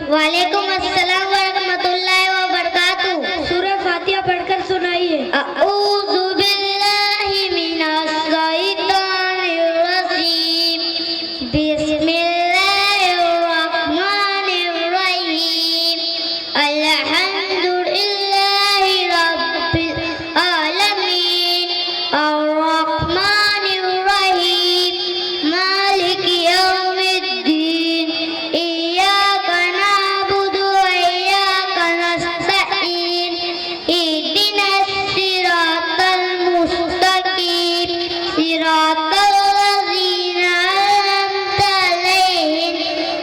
वालेकुम अस्सलाम व रहमतुल्लाहि व बरकातुहू। सूरह फातिहा पढ़कर सुनाइए। अऊज़ु बिल्लाहि मिनश शैतानिर रजीम। बिस्मिल्लाहिर रहमानिर रहीम। अल्हम्दुलिल्लाहि रब्बिल आलमीन। अर्रहमानिर रहीम। मालिकि यौमिद्दीन। इय्याका नअबुदु व इय्याका नस्तईन। इहदिनस सिरातल मुस्तकीम। सिरातल लज़ीना अनअमता अलैहिम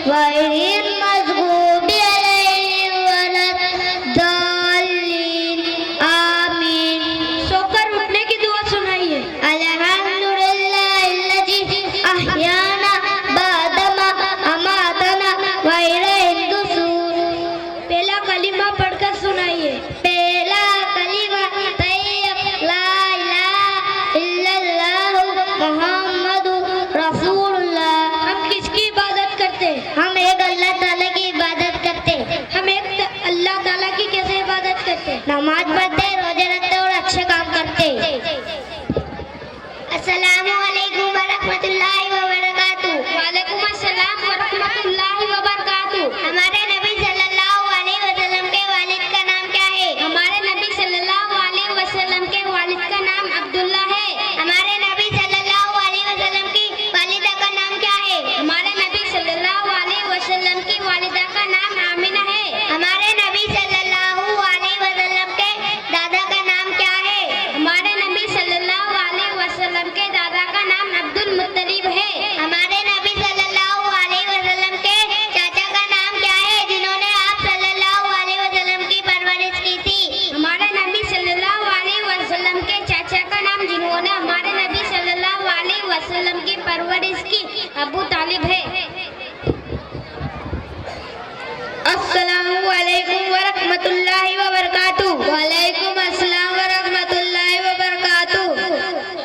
गैरिल मग़ज़ूबि अलैहिम वलद्दाल्लीन। आमीन। सोकर उठने की दुआ सुनाइए। अल्हम्दुलिल्लाहिल्लज़ी अहयाना बअदमा अमातना व इलैहिन नुशूर। पहला कलीमा पढ़कर सुनाइए। पहला कलीमा तैयब ला इलाहा इल्लल्लाहु मुहम्मदुर रसूलुल्लाह। हम किसकी इबादत करते हैं? हम एक अल्लाह ताला की इबादत करते हैं। हम एक अल्लाह ताला की कैसे इबादत करते हैं? नमाज पढ़ते, रोजे रखते और अच्छे काम करते। अस्सलामु अलैकुम व रहमतुल्लाहि व बरकातुहू। वालेकुम अस्सलाम व रहमतुल्लाहि व बरकातुहू। हमारे नबी सल्लल्लाहु अलैहि वसल्लम के वालिद का नाम क्या है? हमारे नबी सल्लल्लाहु अलैहि वसल्लम के वालिद का नाम अब्दुल्ला है। हमारे नबी सल्लल्लाहु अलैहि वसल्लम की वालिदा का नाम क्या है? हमारे नबी सल्लल्लाहु अलैहि वसल्लम की वालिदा का नाम आमिना है। हमारे नबी सल्लल्लाहु अलैहि वसल्लम के दादा का नाम क्या है? हमारे नबी सल्लल्लाहु अलैहि वसल्लम के दादा का नाम अब्दुल मुत्तलिब है। हमारे नबी सल्लल्लाहु अलैहि वसल्लम के चाचा का नाम क्या है जिन्होंने आप सल्लल्लाहु अलैहि वसल्लम की परवरिश की थी? हमारे नबी सल्लल्लाहु अलैहि वसल्लम के चाचा का नाम जिन्होंने हमारे नबी सल्लल्लाहु अलैहि वसल्लम की परवरिश की अबू तालिब है। अस्सलामु अलैकुम व रहमतुल्लाहि व बरकातुहू। वालेकुम अस्सलाम व रहमतुल्लाहि व बरकातुहू।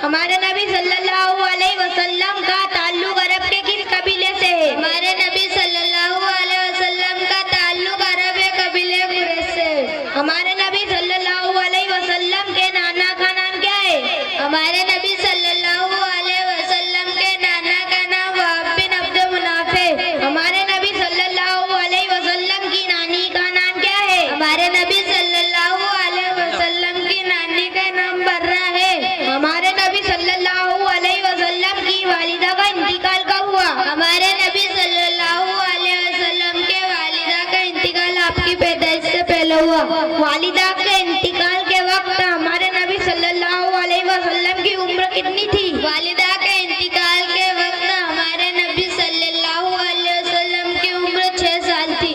हमारे नबी सल्लल्लाहु अलैहि वसल्लम का ताल्लुक अरब के किस कबीले से है? हमारे नबी सल्लल्लाहु अलैहि वसल्लम का ताल्लुक अरब के कबीले कुरैश से है। हमारे नबी सल्लल्लाहु अलैहि वसल्लम के नाना का नाम क्या है? हमारे नबी सल्लल्लाहु अलैहि वसल्लम के नाना का नाम वहाब बिन अब्द मुनाफ है। हमारे नबी सल्लल्लाहु अलैहि वसल्लम की नानी का नाम क्या है? हमारे नबी सल्लल्लाहु अलैहि वसल्लम की नानी का नाम बर्रा है। हमारे नबी सल्लल्लाहु अलैहि वसल्लम की वालिदा का इंतकाल कब हुआ? हमारे नबी सल्लल्लाहु अलैहि वसल्लम के वालिदा का इंतकाल आपकी पैदाइश से पहले हुआ। वालिदा के इंतकाल के वक्त हमारे नबी सल्लल्लाहु अलैहि वसल्लम की उम्र कितनी थी? वालिदा के इंतकाल के वक्त हमारे नबी सल्लल्लाहु अलैहि वसल्लम की उम्र 6 साल थी।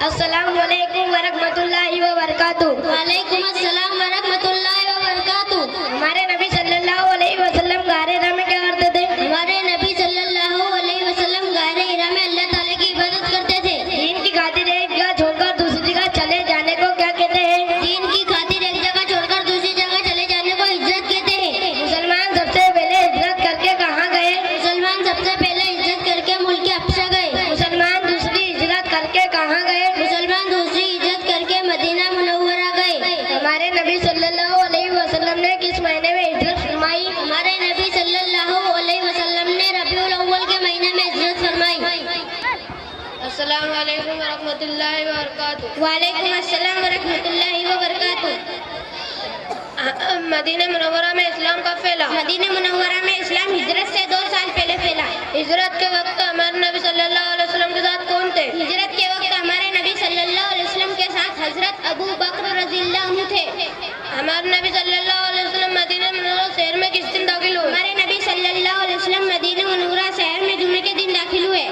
अस्सलामु अलैकुम व रहमतुल्लाहि व बरकातुहू। वालेकुम अस्सलाम व रहमतुल्लाहि व बरकातुहू। हमारे नबी सल्लल्लाहु अलैहि वसल्लम गारे हिरा में क्या करते थे? हमारे नबी सल्लल्लाहु अलैहि वसल्लम गारे हिरा में अल्लाह ताला की इबादत करते थे। दीन की खातिर एक जगह छोड़कर दूसरी जगह चले जाने को क्या कहते हैं? दीन की खातिर एक जगह छोड़कर दूसरी जगह चले जाने को हिजरत कहते हैं। मुसलमान सबसे पहले हिजरत करके कहाँ गए? मुसलमान सबसे पहले हिजरत करके मुल्क हबशा गए। मुसलमान दूसरी हिजरत करके कहाँ गए? मुसलमान दूसरी हिजरत करके मदीना मुनव्वरा गए। हमारे नबी सल्लल्लाहु अलैहि वसल्लम ने किस महीने में हिजरत फरमाई? हमारे नबी सल्लल्लाहु अलैहि वसल्लम ने रबीउल अव्वल के महीने में हिजरत फरमाई। अस्सलामु अलैकुम व रहमतुल्लाहि व बरकातुहू। वालेकुम अस्सलाम व रहमतुल्लाहि व बरकातुहू। मदीना मुनव्वरा में इस्लाम कब फैला? मदीना मुनव्वरा में इस्लाम हिजरत से 2 साल पहले फैला। हिजरत के वक्त हमारे नबी सल्लल्लाहु अलैहि वसल्लम के साथ कौन थे? हिजरत के वक्त हमारे नबी सल्लल्लाहु अलैहि वसल्लम के साथ हजरत अबू बकर रज़ियल्लाहु अन्हु थे। हमारे नबी सल्लल्लाहु अलैहि वसल्लम मदीना मुनव्वरा शहर में किस दिन दाखिल हुए? हमारे नबी सल्लल्लाहु अलैहि वसल्लम मदीना मुनव्वरा शहर में जुमे के दिन दाखिल हुए।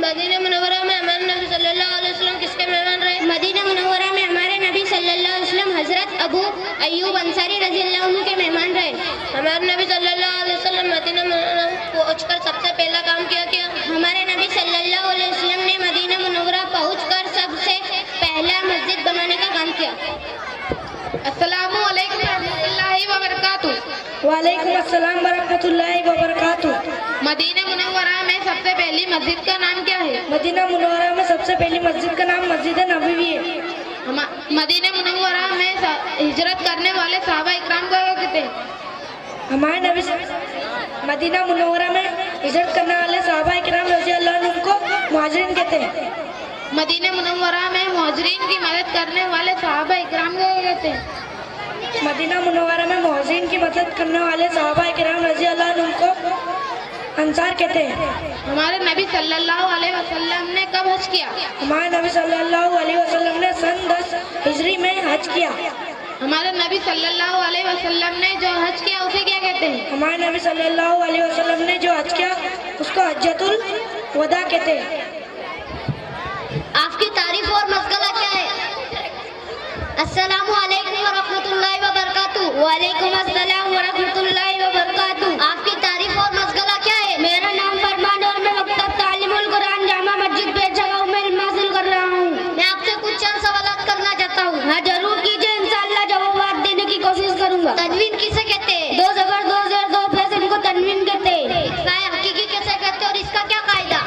मदीना मुनव्वरा में हमारे नबी सल्लल्लाहु अलैहि वसल्लम किसके मेहमान रहे? मदीना मुनव्वरा में हमारे नबी सल्लल्लाहु अलैहि वसल्लम हजरत अबू अय्यूब अंसारी रज़ियल्लाहु अन्हु के मेहमान रहे। हमारे नबी सल्लल्लाहु अलैहि वसल्लम मदीना मुनव्वरा पहुंचकर सबसे पहला काम क्या किया? हमारे नबी सल्लल्लाहु अलैहि वसल्लम ने मदीना मुनव्वरा पहुंचकर सबसे पहला मस्जिद बनाने का काम किया। अस्सलामु अलैकुम व रहमतुल्लाहि व बरकातुहू। वालेकुम अस्सलाम व रहमतुल्लाहि व बरकातुहू। मदीना मुनव्वरा में सबसे पहली मस्जिद का नाम क्या है? मदीना मुनव्वरा में सबसे पहली मस्जिद का नाम मस्जिद नबवी है। मदीना मुनव्वरा में हिजरत करने वाले सहाबा इकराम को क्या कहते हैं? हमारे नबी मदीना मुनव्वरा में हिजरत करने वाले सहाबा इकराम रज़ी अल्लाह अन्हुम को मुहाजिरीन कहते हैं। मदीना मुनव्वरा में मुहाजिरीन की मदद करने वाले सहाबा इकराम को क्या कहते हैं? मदीना मुनव्वरा में मुहाजिरीन की मदद करने वाले सहाबा इकराम रज़ी अल्लाह अन्हुम को अंसार कहते हैं। हमारे नबी सल्लल्लाहु अलैहि वसल्लम ने कब हज किया? हमारे नबी सल्लल्लाहु अलैहि वसल्लम ने सन 10 हिजरी में हज किया। हमारे नबी सल्लल्लाहु अलैहि वसल्लम ने जो हज किया उसे क्या कहते हैं? हमारे नबी सल्लल्लाहु अलैहि वसल्लम ने जो हज किया उसको हज्जतुल वदा कहते हैं। आपकी तारीफ और मशगला क्या है? अस्सलामु अलैकुम व रहमतुल्लाहि व बरकातुहू। वालेकुम अस्सलाम व रहमतुल्लाहि व बरकातुहू। आपकी तारीफ और मशगला क्या है? मेरा नाम फरमान और मैं मकतब तालीमुल कुरान जामा मस्जिद बेजगह में इल्म हासिल कर रहा हूँ। मैं आपसे कुछ चंद सवालात करना चाहता हूँ। हाँ जरूर कीजिए, इंशाअल्लाह जवाब देने की कोशिश करूँगा। तनवीन किसे कहते हैं? दो जबर दो जेर दो पेश इनको तनवीन कहते हैं। इस्लाह हकीकी किसे कहते हैं और इसका क्या कायदा?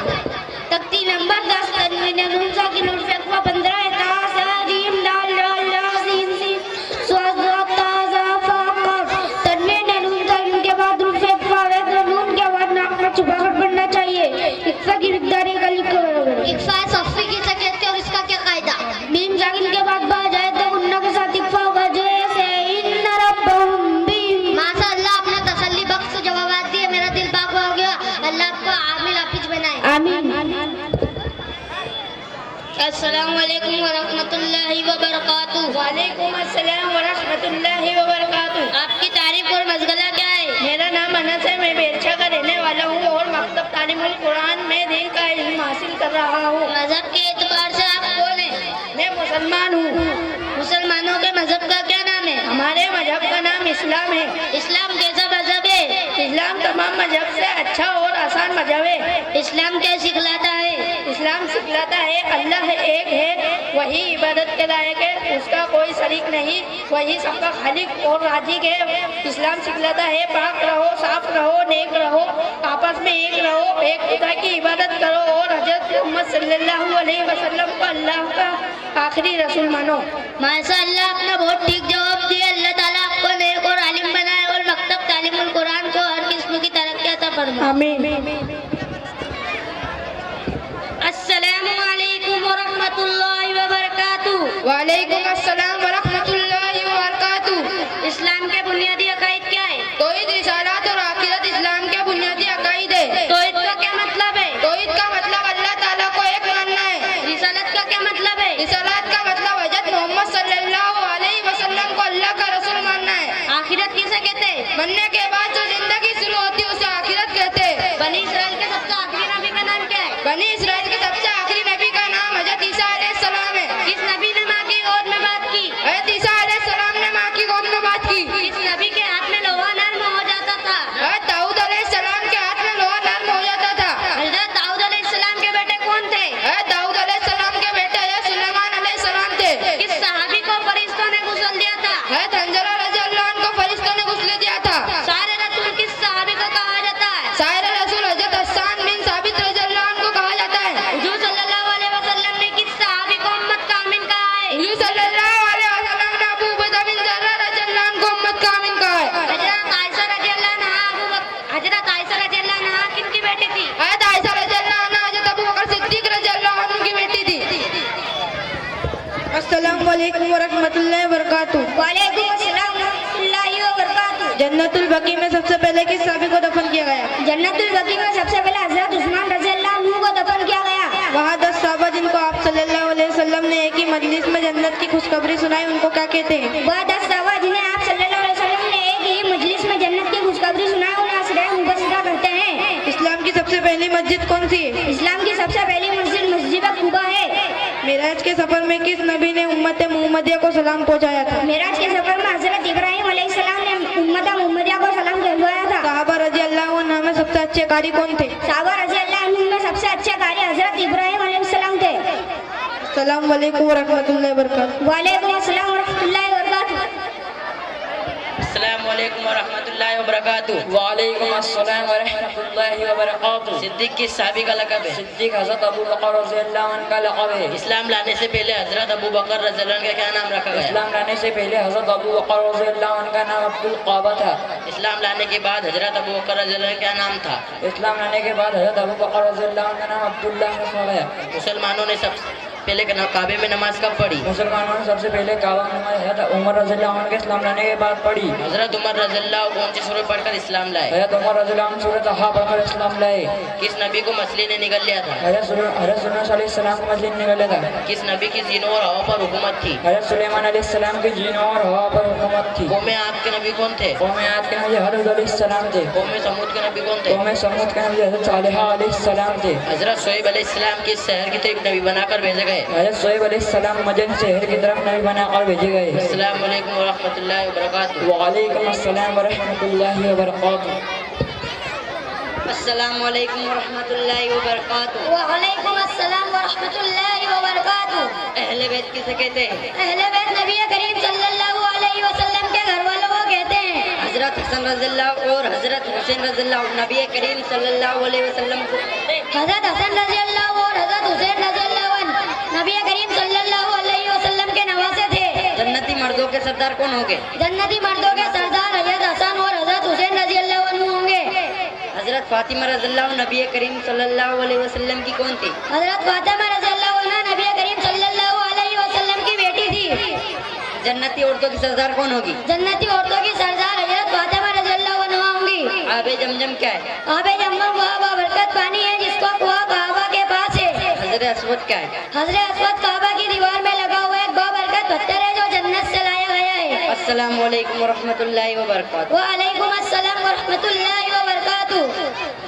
तख्ती नंबर 10 तनवीन नून साकिन और फकवा 15 तासा जीम दाल लाल लासीन सीन स्वाद ताजा फाकर। तनवीन नून साकिन के बाद रूफ फकवा व नून के बाद नाक में छुपाकर पढ़ना चाहिए। इक्फा की मिकदार का लिखो बराबर। इक्फा सफ़ी किसे कहते हैं और इसका क्या कायदा? मीम साकिन के बाद बा जाए तो गुन्ना के साथ इक्फा होगा जैसे इन्ना रब्बहुम बी। माशाअल्लाह आपने तसल्ली बख्श जवाब दिए, मेरा दिल बाग हो गया। अल्लाह आपको आमिल हाफिज बनाए। आमीन। अस्सलामु अलैकुम व रहमतुल्लाहि व बरकातुहू। वालेकुम अस्सलाम व रहमतुल्लाहि व बरकातुहू। आपकी तारीफ और मशगला क्या है? मेरा नाम अनस है, मैं बेरछा का रहने वाला हूँ और मकतब तालीमुल कुरान में दीन का इल्म हासिल कर रहा हूँ। मजहब के एतबार से आप कौन है? मैं मुसलमान हूँ। मुसलमानों के मजहब का क्या नाम है? हमारे मजहब का नाम इस्लाम है। इस्लाम कैसा मजहब है? इस्लाम तमाम मजहब से अच्छा और आसान मजहब है। इस्लाम क्या सिखलाता है? इस्लाम सिखलाता है अल्लाह एक है, वही इबादत के लायक है, उसका कोई शरीक नहीं, वही सबका खालिक और राज़िक है। इस्लाम सिखलाता है पाक रहो, साफ रहो, नेक रहो, आपस में एक रहो, एक खुदा की इबादत करो और हज़रत मोहम्मद सल्लल्लाहु अलैहि वसल्लम को अल्लाह का आखिरी रसूल मानो। माशाअल्लाह आपने बहुत ठीक जवाब दिया। अल्लाह ताला आपको नेक और आलिम बनाए और मकतब तालीमुल कुरान को हर किस्म की तरक्की अता फरमाए। आमीन। अस्सलामु अलैकुम व रहमतुल्लाहि व बरकातुहू। वालेकुम अस्सलाम व रहमतुल्लाहि व बरकातुहू। इस्लाम के बुनियादी अकायद क्या है? तौहीद, रिसालत और आखिरत इस्लाम के बुनियादी अकायद है। तौहीद का क्या मतलब है? तौहीद का मतलब अल्लाह ताला को एक मानना है। रिसालत का क्या मतलब है? रिसालत का मतलब हज़रत मोहम्मद सल्लल्लाहु अलैहि वसल्लम को अल्लाह का रसूल मानना है। आखिरत किसे कहते हैं? मरने के बाद जो जिंदगी शुरू होती है उसे आखिरत कहते हैं। बनी इसराइल के सबसे आखिरी नबी का नाम क्या है? बनी इसराइल के सबसे आखिरी नबी का नाम हज़रत ईसा अलैहिस्सलाम है। किस नबी ने माँ की गोद में बात की? हज़रत ईसा अलैहिस्सलाम ने माँ की गोद में बात की। किस नबी के हाथ में लोहा नर्म हो जाता था? हज़रत दाऊद अलैहिस्सलाम के हाथ में लोहा नर्म हो जाता था। हज़रत दाऊद अलैहिस्सलाम के बेटे कौन थे? हज़रत दाऊद अलैहिस्सलाम के बेटे हज़रत सुलेमान अलैहिस्सलाम थे। किस सहाबी को फरिश्तों ने गुस्ल दिया था? हज़रत हंज़ला रज़ी अल्लाह अन्हु को फरिश्तों ने गुस्ल दिया था। सारे रसूल किस सहाबी को कहा जाता है? साहिर रसूल हज़रत हस्सान बिन साबित रज़ी अल्लाह अन्हु को कहा जाता है। हुजूर सल्लल्लाहु अलैहि वसल्लम ने किस सहाबी को उम्मत का आमीन कहा है? हुजूर सल्लल्लाहु अलैहि वसल्लम ने अबू उबैदा बिन जर्राह रज़ी अल्लाह अन्हु को उम्मत का आमीन कहा है। हज़रत आयशा रज़ी अल्लाह अन्हा किनकी बेटी थी? हज़रत आयशा रज़ी अल्लाह अन्हा हज़रत अबू बकर सिद्दीक रज़ी अल्लाह अन्हु की बेटी थी। अस्सलाम वालेकुम व रहमतुल्लाहि व बरकातुहू। वालेकुम अस्सलाम व रहमतुल्लाहि व बरकातुहू। जन्नतुल बकी में सबसे पहले किस सहाबी को दफन किया गया? जन्नतुल बकी में सबसे पहले हज़रत उस्मान रज़ी अल्लाह अन्हु को दफन किया गया। वहाँ 10 सहाबा जिनको आप सल्लल्लाहु अलैहि वसल्लम ने एक ही मजलिस में जन्नत की खुशखबरी सुनाई, उनको क्या कहते हैं? वह 10 सहाबा जिन्हें आप सल्लल्लाहु अलैहि वसल्लम ने एक ही मजलिस में जन्नत की खुशखबरी सुनाई उन्हें असराए मुबश्शिरा कहते हैं। इस्लाम की सबसे पहली मस्जिद कौन सी है? इस्लाम की सबसे पहली मस्जिद मस्जिद कुबा है। मेराज के सफर में किस नबी ने उम्मत मुहम्मदिया को सलाम पहुंचाया था? मेराज के सफर में हज़रत इब्राहीम अलैहिस्सलाम ने उम्मत मुहम्मदिया को सलाम कहलवाया था। सहाबा रजी अल्लाह अन्हु में सबसे अच्छे कारी कौन थे? सहाबा रज़ी अल्लाह अन्हुम में सबसे अच्छे कारी हज़रत इब्राहीम अलैहिस्सलाम थे। अस्सलाम वालेकुम व रहमतुल्लाहि व बरकातुहू। वालेकुम अस्सलाम व रहमतुल्लाहि व बरकातुहू। अस्सलाम अस्सलामुअलैकुम वरहमतुल्लाहि वबरकातुहू। वालेकुम अस्सलाम व रहमतुल्लाहि व बरकातुहू। सिद्दीक किस साहबी का लक़ब है? सिद्दीक हज़रत अबू बकर रज़ियल्लाहु अन्हु का लक़ब है। इस्लाम लाने से पहले हजरत अबू बकर रज़ियल्लाहु अन्हु का क्या नाम रखा गया? इस्लाम लाने से पहले हज़रत अबू बकर रज़ियल्लाहु अन्हु का नाम अब्दुल क़ाबा था। इस्लाम लाने के बाद हजरत अबू बकर रज़ियल्लाहु अन्हु का क्या नाम था? इस्लाम लाने के बाद हज़रत अबू बकर रज़ियल्लाहु अन्हु का नाम अब्दुल्लाह रखा गया। मुसलमानों ने सबसे पहले काबे में नमाज कब पढ़ी? मुसलमानों ने सबसे पहले काबा में नमाज हज़रत उमर रज़ियल्लाहु अन्हु के इस्लाम लाने के बाद पढ़ी। हजरत उमर रज़ियल्लाहु कौन सी सूरत पढ़कर इस्लाम लाए? हज़रत उमर रज़ियल्लाहु अन्हु सूरह तहा पढ़कर इस्लाम लाए। किस नबी को मछली ने निगल लिया था? हज़रत सुलेमान अलैहिस्सलाम को मस्जिद निकला था। किस नबी की जीनों और हवा पर हुकूमत थी? हज़रत सुलेमान अलैहिस्सलाम की जीनों और हवा पर हुकूमत थी। कौम आद के नबी कौन थे? कौम आद के नबी हूद अलैहिस्सलाम थे। कौम समूद के नबी कौन थे? कौम समूद के नबी हज़रत सालेह अलैहिस्सलाम थे। हजरत शोएब अलैहिस्सलाम किस शहर की तरफ नबी बनाकर भेजे गए? हज़रत शोएब अलैहिस्सलाम मदीना शहर की तरफ नबी बनाकर भेजे गए। अस्सलामु अलैकुम वरहमतुल्लाहि वबरकातुहू। वालेकुम अस्सलाम व रहमतुल्लाहि व बरकातुहू। अस्सलामु अलैकुम वरहमतुल्लाहि वबरकातुहू। वालेकुम अस्सलाम व रहमतुल्लाहि व बरकातुहू। अहले बैत किसे कहते हैं? अहले बैत नबी करीम सल्लल्लाहु अलैहि वसल्लम के घर वालों को कहते हैं। हजरत हसन रज़ियल्लाहु और हजरत हुसैन रज़ियल्लाहु नबी करीम सल्लल्लाहु अलैहि वसल्लम को हजरत हसन रज़ियल्लाहु और हजरत हुसैन रज़ियल्लाहु अन्हु नबी करीम सल्लल्लाहु अलैहि वसल्लम के नवासे थे। जन्नती मर्दों के सरदार कौन होंगे? जन्नती मर्दों के सरदार हजरत हसन और हजरत हुसैन रज़ियल्लाहु अन्हु होंगे। हजरत फातिमा रज़ियल्लाहु नबी करीम सल्लल्लाहु अलैहि वसल्लम की कौन थी? हजरत फातिमा रज़ियल्लाहु अन्हा नबी करीम सल्लल्लाहु अलैहि वसल्लम की बेटी थी। जन्नती औरतों की सरदार कौन होगी? जन्नती औरतों की सरदार हजरत फातिमा रज़ियल्लाहु अन्हा होंगी। आबे जमजम क्या है? आबे जमजम वह बरकत पानी है जिसको कुआं काबा के पास है। हजरत अस्वद क्या है? हजरत अस्वद काबा की दीवार में लगा हुआ एक बाबरकत पत्थर है जो जन्नत से लाया गया है। अस्सलामु अलैकुम वरहमतुल्लाहि वबरकातुहू। वालेकुम अस्सलाम व रहमतुल्लाहि व बरकातुहू।